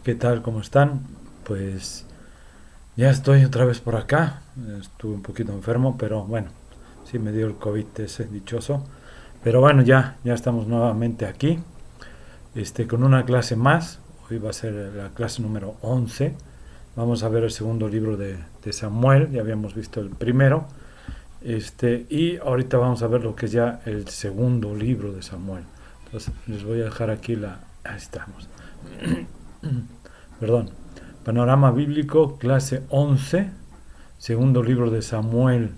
¿Qué tal? ¿Cómo están? Pues ya estoy otra vez por acá. Estuve un poquito enfermo, pero bueno, sí me dio el COVID ese dichoso. Pero bueno, ya estamos nuevamente aquí, con una clase más. Hoy va a ser la clase número 11. Vamos a ver el segundo libro de Samuel. Ya habíamos visto el primero. Y ahorita vamos a ver lo que es ya el segundo libro de Samuel. Entonces les voy a dejar aquí la... Ahí estamos. Perdón. Panorama bíblico, clase 11, segundo libro de Samuel.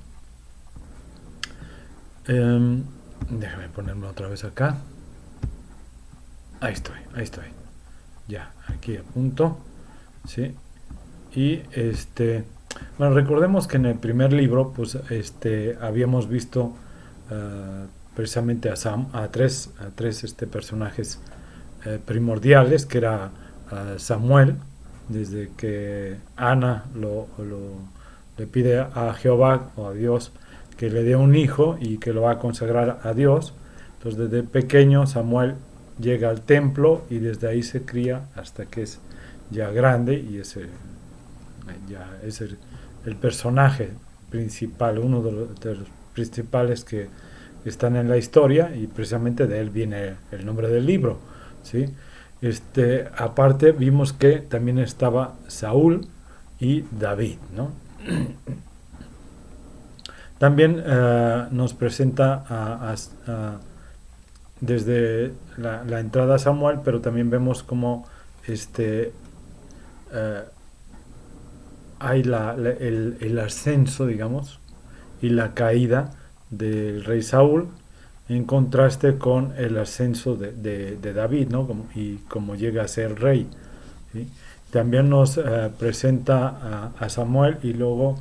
Déjame ponerlo otra vez acá. Ahí estoy. Ya, aquí a punto. Sí. Y bueno, recordemos que en el primer libro, pues, habíamos visto precisamente a tres personajes primordiales, que era Samuel, desde que Ana le pide a Jehová o a Dios que le dé un hijo y que lo va a consagrar a Dios. Entonces desde pequeño Samuel llega al templo y desde ahí se cría hasta que es ya grande y ya es el personaje principal, uno de los principales que están en la historia, y precisamente de él viene el nombre del libro, ¿sí? Aparte vimos que también estaba Saúl y David, ¿no? También nos presenta desde la entrada a Samuel, pero también vemos como eh, hay el ascenso, digamos, y la caída del rey Saúl, en contraste con el ascenso de David, ¿no? Y cómo llega a ser rey, ¿sí? También nos presenta a Samuel, y luego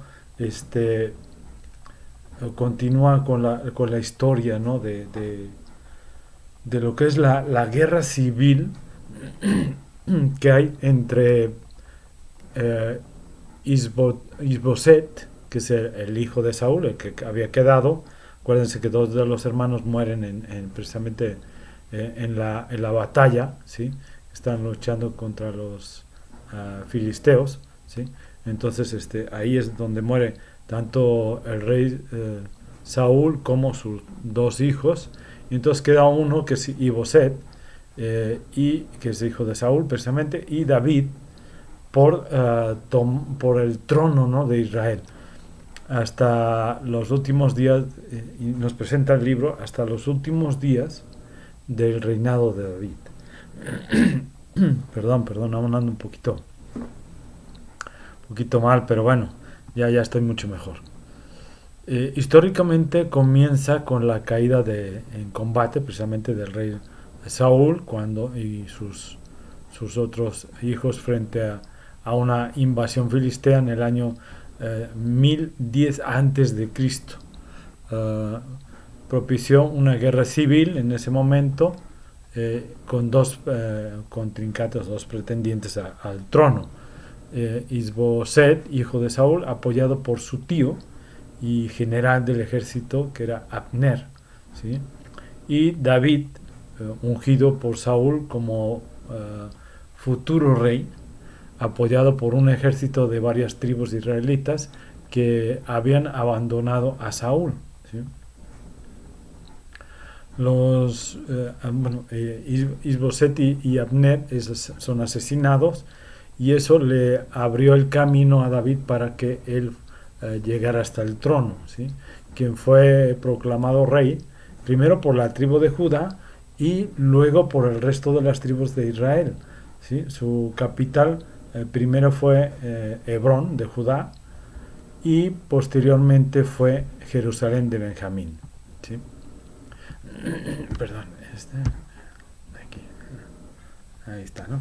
continúa con la historia, ¿no? De lo que es la guerra civil que hay entre eh, Isboset, que es el hijo de Saúl, el que había quedado. Acuérdense que dos de los hermanos mueren precisamente en la batalla, ¿sí? Están luchando contra los filisteos, ¿sí? Entonces ahí es donde muere tanto el rey Saúl como sus dos hijos. Y entonces queda uno, que es Iboset, y que es hijo de Saúl precisamente, y David, por el trono, ¿no? De Israel hasta los últimos días, y nos presenta el libro hasta los últimos días del reinado de David. Perdón, aún ando un poquito mal, pero bueno, ya estoy mucho mejor. Históricamente comienza con la caída en combate precisamente del rey Saúl, y sus otros hijos, frente a una invasión filistea en el año 1010 antes de Cristo. Propició una guerra civil en ese momento, con dos contrincantes, dos pretendientes al trono. Isboset, hijo de Saúl, apoyado por su tío y general del ejército, que era Abner, ¿sí? Y David, ungido por Saúl como futuro rey, apoyado por un ejército de varias tribus israelitas que habían abandonado a Saúl, ¿sí? Isboset y Abner son asesinados, y eso le abrió el camino a David para que él llegara hasta el trono, ¿sí? Quien fue proclamado rey primero por la tribu de Judá y luego por el resto de las tribus de Israel, ¿sí? Su capital primero fue Hebrón de Judá, y posteriormente fue Jerusalén de Benjamín, ¿sí? Perdón, aquí, ahí está, ¿no?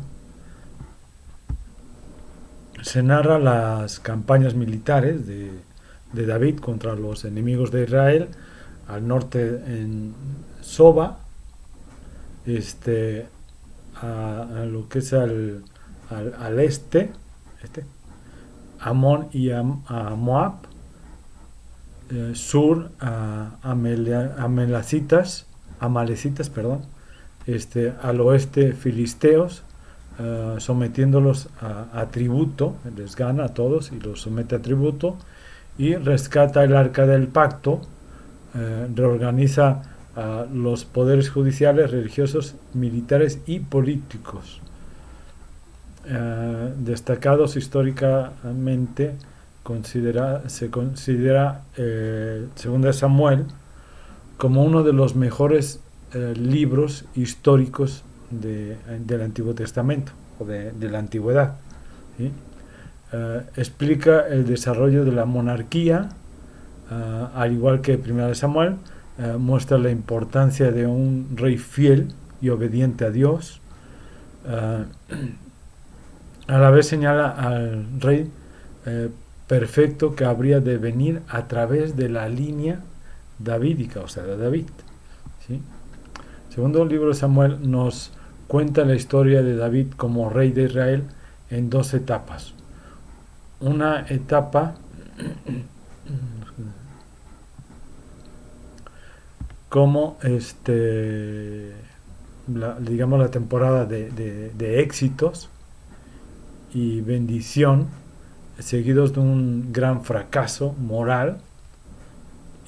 Se narra las campañas militares de David contra los enemigos de Israel, al norte en Soba, a lo que es al Amón y a Moab, sur a Amalecitas, perdón, al oeste filisteos, sometiéndolos a tributo, les gana a todos y los somete a tributo, y rescata el arca del pacto, reorganiza los poderes judiciales, religiosos, militares y políticos, destacados históricamente. Se considera Segunda de Samuel como uno de los mejores libros históricos del Antiguo Testamento o de la Antigüedad, ¿sí? Explica el desarrollo de la monarquía, al igual que Primera de Samuel. Muestra la importancia de un rey fiel y obediente a Dios. A la vez señala al rey perfecto que habría de venir a través de la línea davídica, o sea, de David, ¿sí? Segundo libro de Samuel nos cuenta la historia de David como rey de Israel en dos etapas. Una etapa como digamos la temporada de éxitos y bendición, seguidos de un gran fracaso moral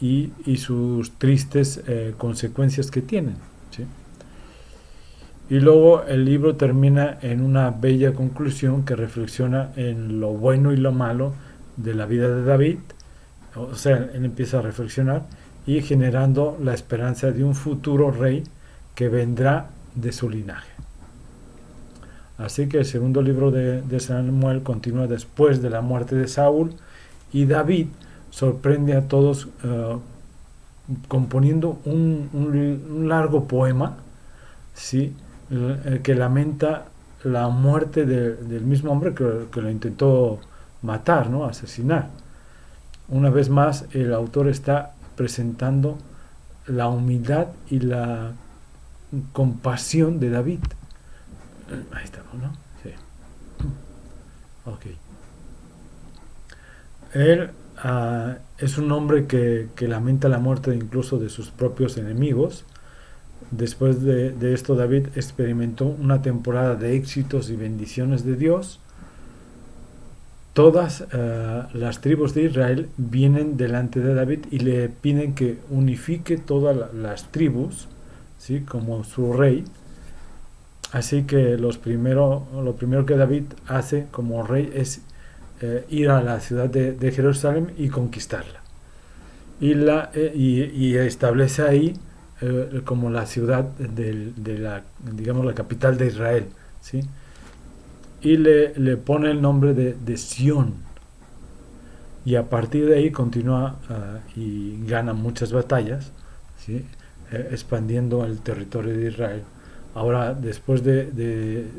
y sus tristes consecuencias que tienen, ¿sí? Y luego el libro termina en una bella conclusión que reflexiona en lo bueno y lo malo de la vida de David. O sea, él empieza a reflexionar y generando la esperanza de un futuro rey que vendrá de su linaje. Así que el segundo libro de Samuel continúa después de la muerte de Saúl, y David sorprende a todos componiendo un largo poema, ¿sí? Que lamenta la muerte del mismo hombre que lo intentó matar, ¿no? Asesinar. Una vez más, el autor está presentando la humildad y la compasión de David. Ahí estamos, ¿no? Sí. Ok. Él es un hombre que lamenta la muerte incluso de sus propios enemigos. Después de esto, David experimentó una temporada de éxitos y bendiciones de Dios. Todas las tribus de Israel vienen delante de David y le piden que unifique todas las tribus, ¿sí? Como su rey. Así que lo primero que David hace como rey es ir a la ciudad de Jerusalén y conquistarla. Y establece ahí como la ciudad de digamos, la capital de Israel, ¿sí? Y le pone el nombre de Sión. Y a partir de ahí continúa y gana muchas batallas, ¿sí? Expandiendo el territorio de Israel. Ahora, después de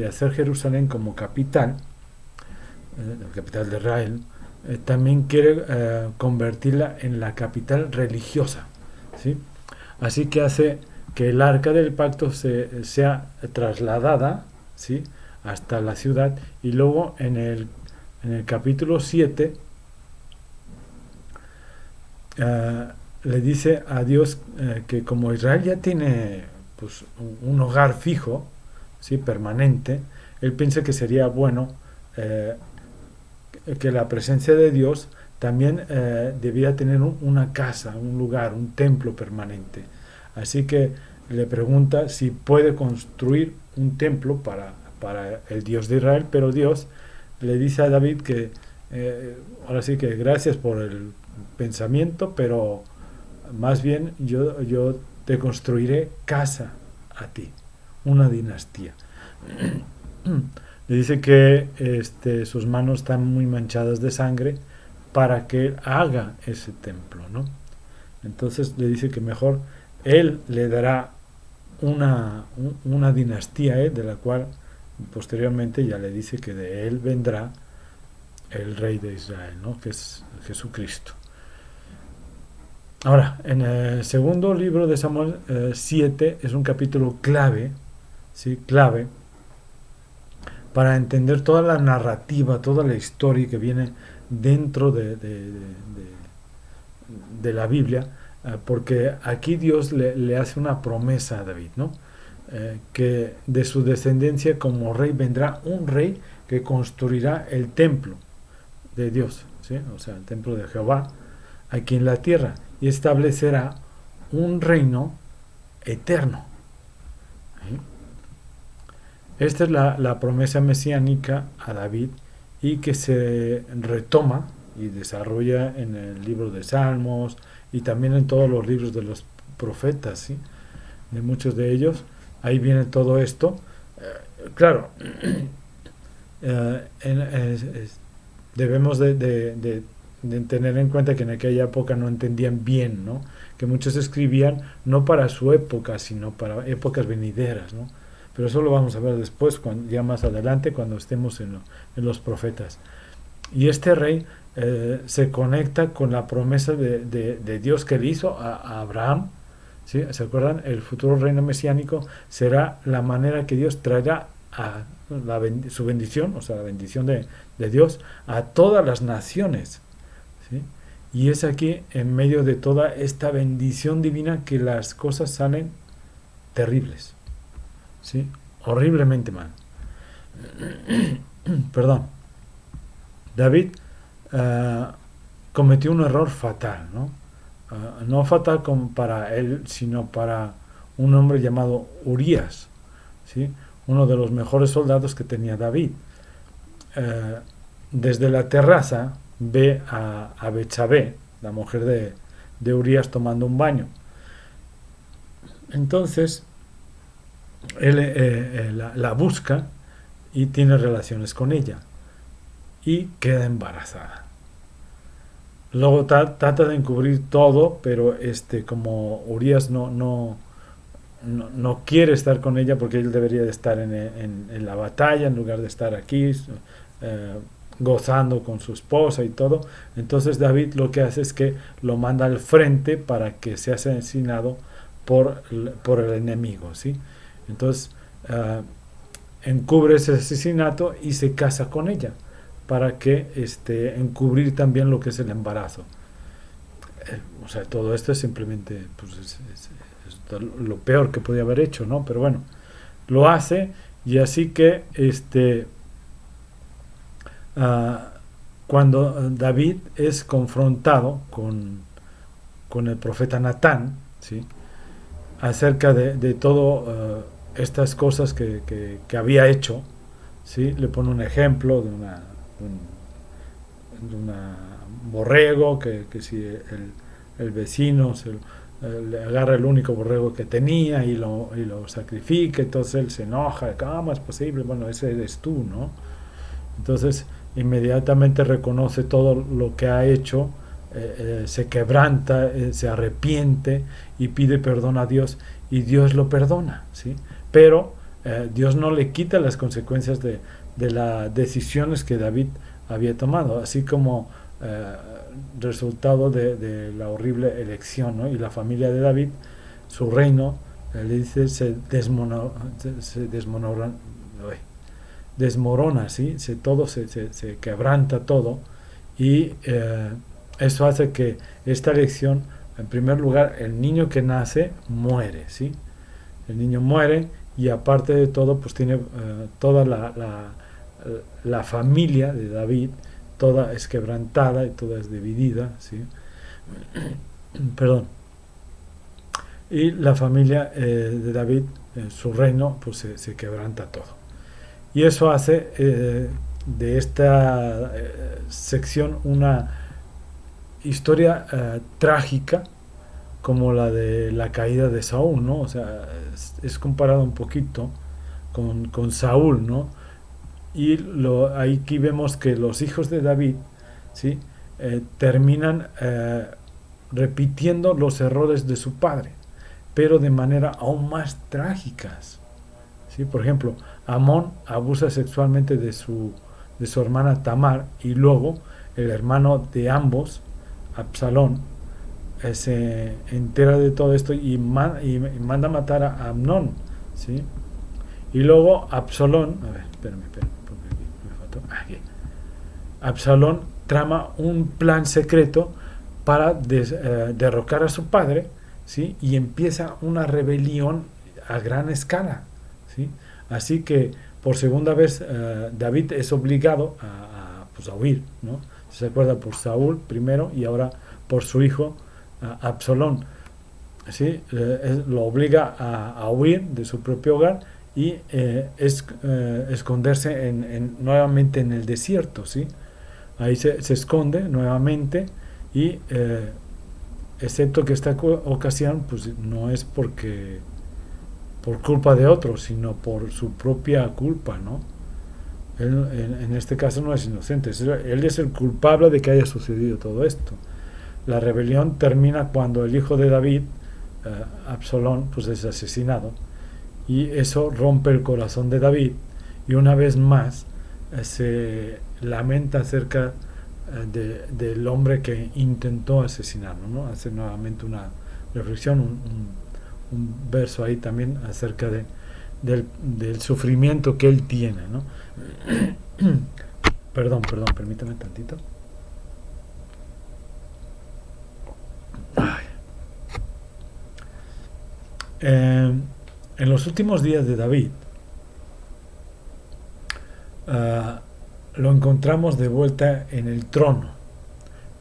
hacer Jerusalén como capital, la capital de Israel, también quiere convertirla en la capital religiosa, ¿sí? Así que hace que el arca del pacto sea trasladada, ¿sí? Hasta la ciudad, y luego en el capítulo 7 le dice a Dios que como Israel ya tiene pues un hogar fijo, ¿sí? Permanente, él piensa que sería bueno que la presencia de Dios también debía tener una casa, un lugar, un templo permanente. Así que le pregunta si puede construir un templo para el Dios de Israel, pero Dios le dice a David que ahora sí que gracias por el pensamiento, pero más bien yo te construiré casa a ti, una dinastía. Le dice que sus manos están muy manchadas de sangre para que él haga ese templo, ¿no? Entonces le dice que mejor él le dará una dinastía, de la cual posteriormente ya le dice que de él vendrá el rey de Israel, ¿no? Que es Jesucristo. Ahora, en el segundo libro de Samuel 7 es un capítulo clave, ¿sí? Clave para entender toda la narrativa, toda la historia que viene dentro de la Biblia, porque aquí Dios le hace una promesa a David, ¿no? que de su descendencia como rey vendrá un rey que construirá el templo de Dios, ¿sí? O sea, el templo de Jehová aquí en la tierra, y establecerá un reino eterno. ¿Sí? Esta es la promesa mesiánica a David, y que se retoma y desarrolla en el libro de Salmos y también en todos los libros de los profetas, ¿sí? De muchos de ellos. Ahí viene todo esto. Claro, debemos de tener en cuenta que en aquella época no entendían bien, ¿no? Que muchos escribían no para su época, sino para épocas venideras, ¿no? Pero eso lo vamos a ver después, ya más adelante, cuando estemos en los profetas. Y este rey se conecta con la promesa de Dios que le hizo a Abraham, ¿sí? ¿Se acuerdan? El futuro reino mesiánico será la manera que Dios traerá su bendición, o sea, la bendición de Dios a todas las naciones, ¿sí? Y es aquí, en medio de toda esta bendición divina, que las cosas salen terribles, ¿sí? Horriblemente mal. Perdón. David cometió un error fatal, ¿no? No fatal como para él, sino para un hombre llamado Urías, ¿sí? Uno de los mejores soldados que tenía David. Desde la terraza ve a Betsabé, la mujer de Urías, tomando un baño. Entonces él la busca y tiene relaciones con ella y queda embarazada. Luego trata de encubrir todo, pero como Urías no quiere estar con ella, porque él debería de estar en la batalla en lugar de estar aquí gozando con su esposa y todo. Entonces David lo que hace es que lo manda al frente para que sea asesinado por el enemigo, ¿sí? Entonces encubre ese asesinato y se casa con ella para que encubrir también lo que es el embarazo. O sea, todo esto es simplemente pues, es lo peor que podía haber hecho, ¿no? Pero bueno, lo hace, y así que cuando David es confrontado con el profeta Natán, ¿sí? Acerca de todo estas cosas que había hecho, ¿sí? Le pone un ejemplo de una borrego, que si el vecino le agarra el único borrego que tenía y lo sacrifica, entonces él se enoja, ¿cómo es posible? Bueno, ese eres tú, ¿no? Entonces inmediatamente reconoce todo lo que ha hecho, se quebranta, se arrepiente y pide perdón a Dios, y Dios lo perdona, ¿sí? Pero Dios no le quita las consecuencias de las decisiones que David había tomado, así como resultado de la horrible elección, ¿no? Y la familia de David, su reino, le dice, se desmorona, ¿sí? Todo se quebranta todo, y eso hace que esta elección, en primer lugar, el niño que nace muere, ¿sí? El niño muere, y aparte de todo, pues tiene toda la familia de David, toda es quebrantada y toda es dividida, ¿sí? Perdón. Y la familia de David, su reino, pues se quebranta todo. Y eso hace de esta sección una historia trágica, como la de la caída de Saúl, ¿no? O sea, es comparado un poquito con Saúl, ¿no? Y aquí vemos que los hijos de David, ¿sí? Terminan repitiendo los errores de su padre, pero de manera aún más trágicas, ¿sí? Por ejemplo, Amón abusa sexualmente de su hermana Tamar, y luego el hermano de ambos, Absalón, se entera de todo esto y manda a matar a Amnón, ¿sí? Y luego Absalón, a ver, espérame, porque aquí me faltó, aquí. Absalón trama un plan secreto para derrocar a su padre, ¿sí? Y empieza una rebelión a gran escala, ¿sí? Así que por segunda vez David es obligado pues a huir, ¿no? Se acuerda por Saúl primero y ahora por su hijo Absalón, ¿sí? Lo obliga a huir de su propio hogar y esconderse nuevamente en el desierto, ¿sí? Ahí se esconde nuevamente y excepto que esta ocasión pues no es porque por culpa de otros, sino por su propia culpa, ¿no? Él, en este caso no es inocente, él es el culpable de que haya sucedido todo esto. La rebelión termina cuando el hijo de David, Absalón, pues es asesinado, y eso rompe el corazón de David, y una vez más se lamenta acerca del hombre que intentó asesinarlo, ¿no? Hace nuevamente una reflexión, un verso ahí también acerca del sufrimiento que él tiene, ¿no? Perdón, permítame tantito. En los últimos días de David lo encontramos de vuelta en el trono,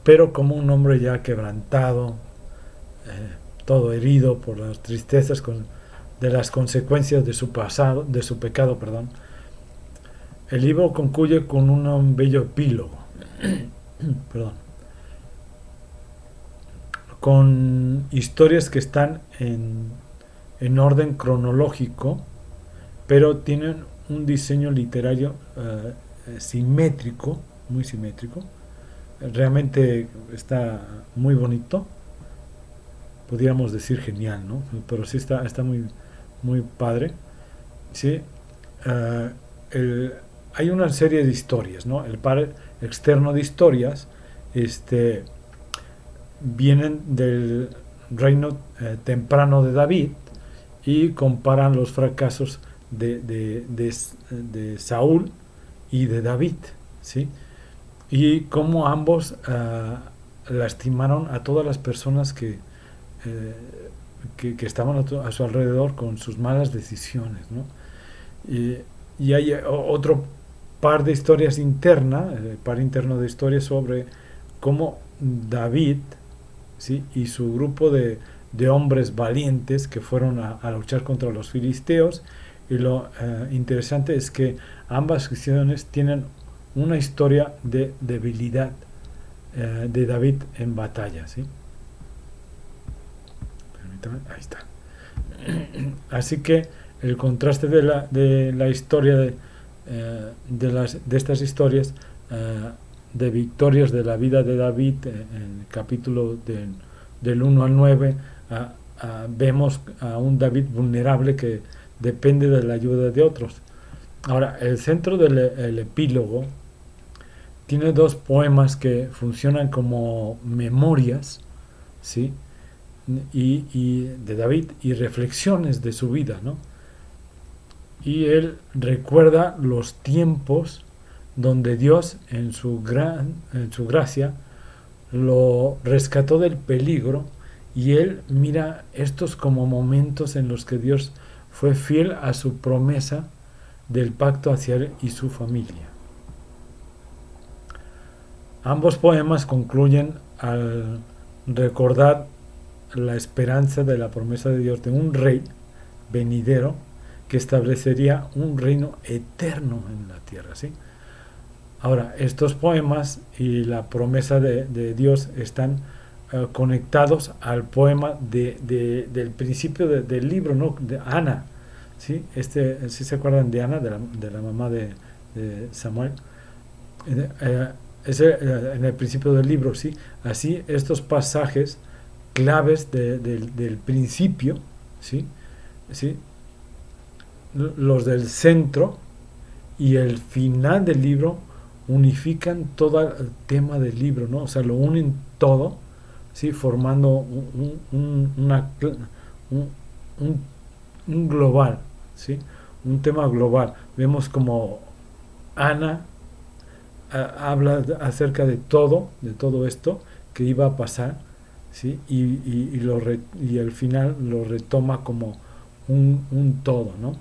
pero como un hombre ya quebrantado, todo herido por las tristezas de las consecuencias de su pasado, de su pecado, perdón. El libro concluye con un bello epílogo, perdón, con historias que están en orden cronológico, pero tienen un diseño literario simétrico, muy simétrico. Realmente está muy bonito, podríamos decir genial, ¿no? Pero sí está muy, muy padre, ¿sí? Hay una serie de historias, ¿no? El par externo de historias vienen del reino temprano de David y comparan los fracasos de Saúl y de David, ¿sí? Y cómo ambos lastimaron a todas las personas que estaban a su alrededor con sus malas decisiones, ¿no? Y hay otro par de historias internas, el par interno de historias sobre cómo David, ¿sí? Y su grupo de hombres valientes que fueron a luchar contra los filisteos, y lo interesante es que ambas visiones tienen una historia de debilidad de David en batalla, ¿sí? Permítame, ahí está. Así que el contraste de la historia de estas historias de victorias de la vida de David en el capítulo del 1 al 9, vemos a un David vulnerable que depende de la ayuda de otros. Ahora, el centro del epílogo tiene dos poemas que funcionan como memorias, ¿sí? Y de David y reflexiones de su vida, ¿no? Y él recuerda los tiempos donde Dios en su gracia lo rescató del peligro, y él mira estos como momentos en los que Dios fue fiel a su promesa del pacto hacia él y su familia. Ambos poemas concluyen al recordar la esperanza de la promesa de Dios de un rey venidero que establecería un reino eterno en la tierra, ¿sí? Ahora, estos poemas y la promesa de Dios están conectados al poema del principio del libro, ¿no? De Ana, ¿sí? ¿Sí se acuerdan de Ana, de la mamá de Samuel? En el principio del libro, ¿sí? Así, estos pasajes claves del principio, ¿sí? ¿Sí? Los del centro y el final del libro unifican todo el tema del libro, ¿no? O sea, lo unen todo, ¿sí? Formando un global, ¿sí? Un tema global. Vemos como Ana habla acerca de todo esto que iba a pasar, ¿sí? Y al final lo retoma como un todo, ¿no?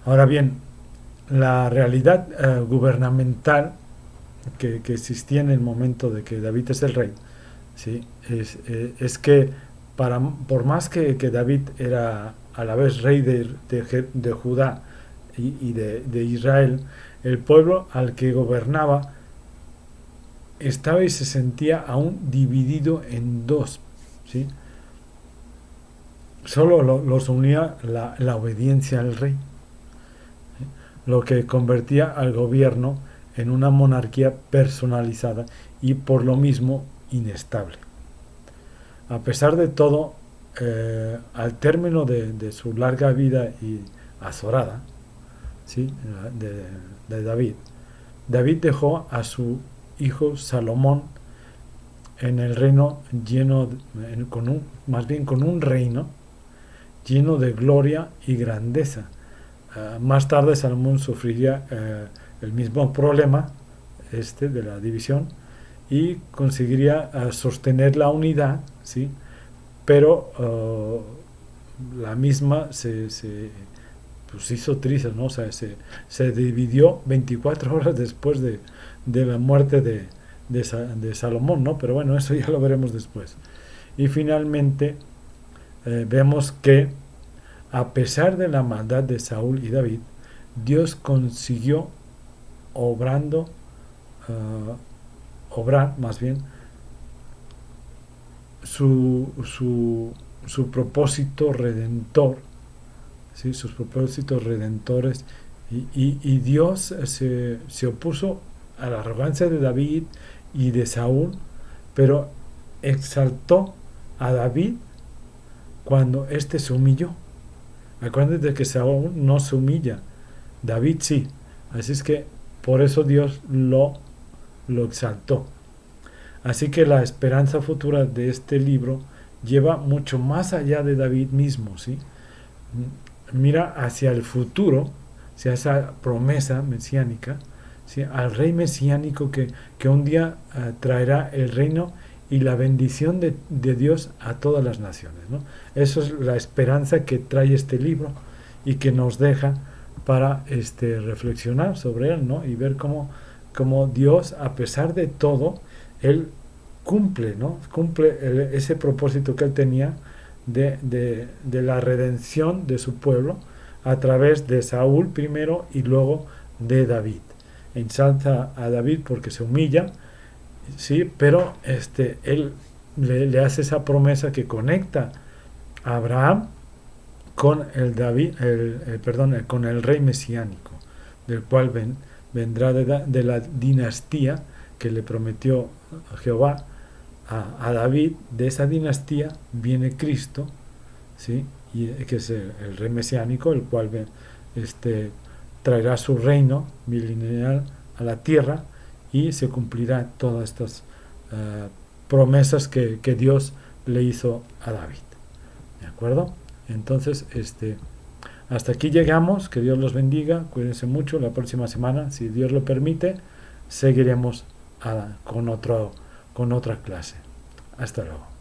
Ahora bien, la realidad gubernamental que existía en el momento de que David es el rey, ¿sí? Es que por más que David era a la vez rey de Judá y de Israel, el pueblo al que gobernaba estaba y se sentía aún dividido en dos, ¿sí? Solo los unía la obediencia al rey, lo que convertía al gobierno en una monarquía personalizada y por lo mismo inestable. A pesar de todo, al término de su larga vida y azorada, ¿sí? de David, David dejó a su hijo Salomón en el reino lleno, más bien con un reino lleno de gloria y grandeza. Más tarde Salomón sufriría el mismo problema de la división y conseguiría sostener la unidad, ¿sí? Pero la misma pues hizo trizas, ¿no? O sea, se dividió 24 horas después de la muerte de Salomón, ¿no? Pero bueno, eso ya lo veremos después. Y finalmente vemos que a pesar de la maldad de Saúl y David, Dios consiguió obrando, obrar más bien, su propósito redentor, ¿sí? Sus propósitos redentores, y Dios se opuso a la arrogancia de David y de Saúl, pero exaltó a David cuando éste se humilló. Acuérdense de que Saúl no se humilla, David sí. Así es que por eso Dios lo exaltó. Así que la esperanza futura de este libro lleva mucho más allá de David mismo, ¿sí? Mira hacia el futuro, hacia esa promesa mesiánica, ¿sí? Al rey mesiánico que un día traerá el reino y la bendición de Dios a todas las naciones, ¿no? Eso es la esperanza que trae este libro y que nos deja para reflexionar sobre él, ¿no? Y ver cómo Dios, a pesar de todo, él cumple, ¿no? Cumple ese propósito que él tenía de la redención de su pueblo a través de Saúl primero y luego de David. Ensalza a David porque se humilla, sí, pero él le hace esa promesa que conecta a Abraham con con el rey mesiánico, del cual vendrá de la dinastía que le prometió Jehová a David. De esa dinastía viene Cristo, ¿sí? Y que es el rey mesiánico, el cual traerá su reino milenial a la tierra y se cumplirá todas estas promesas que Dios le hizo a David. ¿De acuerdo? Entonces, hasta aquí llegamos. Que Dios los bendiga. Cuídense mucho. La próxima semana, si Dios lo permite, seguiremos con otra clase. Hasta luego.